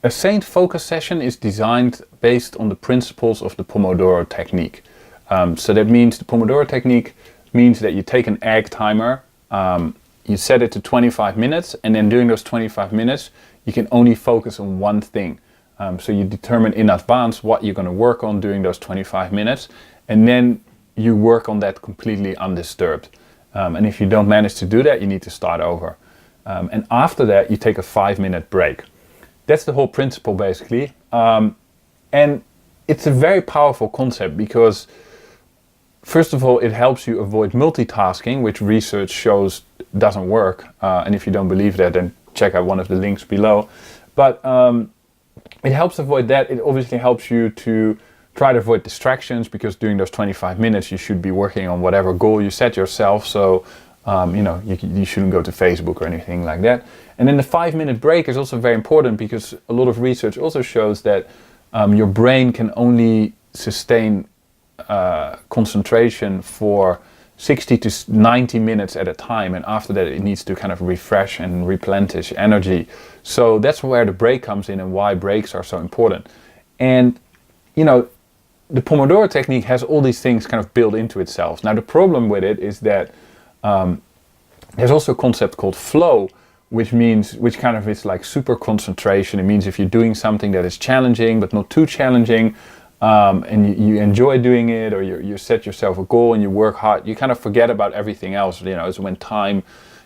A Saent focus session is designed based on the principles of the Pomodoro technique. So that means the Pomodoro technique means that you take an egg timer, you set it to 25 minutes, and then during those 25 minutes, you can only focus on one thing. So you determine in advance what you're going to work on during those 25 minutes, and then you work on that completely undisturbed. And if you don't manage to do that, you need to start over. And after that, you take a 5-minute break. That's the whole principle, basically. And it's a very powerful concept because, first of all, it helps you avoid multitasking, which research shows doesn't work. And if you don't believe that, then check out one of the links below. But it helps avoid that. It obviously helps you to try to avoid distractions, because during those 25 minutes, you should be working on whatever goal you set yourself. So, you shouldn't go to Facebook or anything like that. And then the 5-minute break is also very important, because a lot of research also shows that your brain can only sustain concentration for 60 to 90 minutes at a time, and after that it needs to kind of refresh and replenish energy. So that's where the break comes in and why breaks are so important. And the Pomodoro technique has all these things kind of built into itself. Now the problem with it is that there's also a concept called flow, which kind of is like super concentration. It means if you're doing something that is challenging but not too challenging, and you enjoy doing it, or you set yourself a goal and you work hard, you kind of forget about everything else. It's when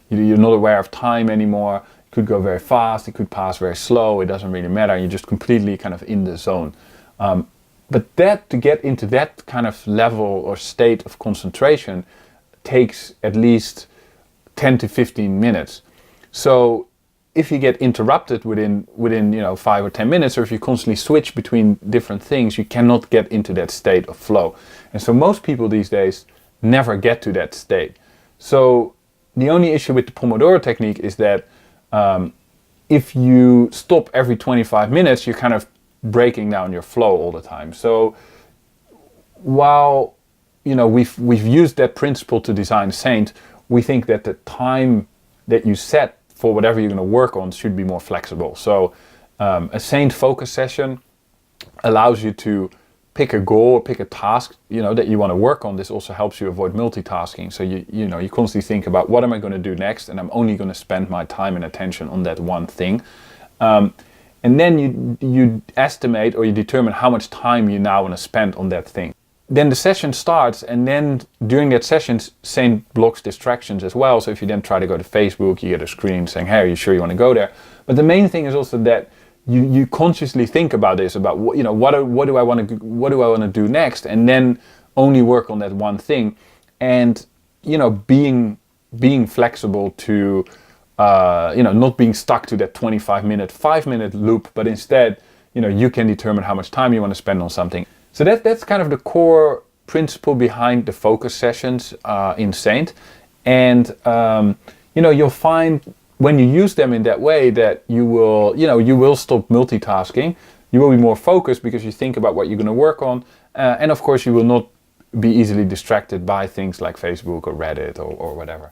you're not aware of time anymore. It could go very fast, it could pass very slow, it doesn't really matter. You're just completely kind of in the zone. But to get into that kind of level or state of concentration takes at least 10 to 15 minutes. So if you get interrupted within 5 or 10 minutes, or if you constantly switch between different things, you cannot get into that state of flow. And so most people these days never get to that state. So the only issue with the Pomodoro technique is that if you stop every 25 minutes, you're kind of breaking down your flow all the time. So while we've used that principle to design Saent, we think that the time that you set for whatever you're going to work on should be more flexible. So a Saent focus session allows you to pick a goal or pick a task that you want to work on. This also helps you avoid multitasking. So you constantly think about, what am I going to do next, and I'm only going to spend my time and attention on that one thing. And then you estimate, or you determine how much time you now want to spend on that thing. Then the session starts, and then during that session, Saent blocks distractions as well. So if you then try to go to Facebook, you get a screen saying, hey, are you sure you want to go there? But the main thing is also that you consciously think about this, about what do I want to do next, and then only work on that one thing. And being flexible to not being stuck to that 25-minute, 5-minute loop, but instead, you can determine how much time you want to spend on something. So that's kind of the core principle behind the focus sessions in Saent. And you'll find when you use them in that way that you will stop multitasking. You will be more focused because you think about what you're going to work on, and of course you will not be easily distracted by things like Facebook or Reddit or whatever.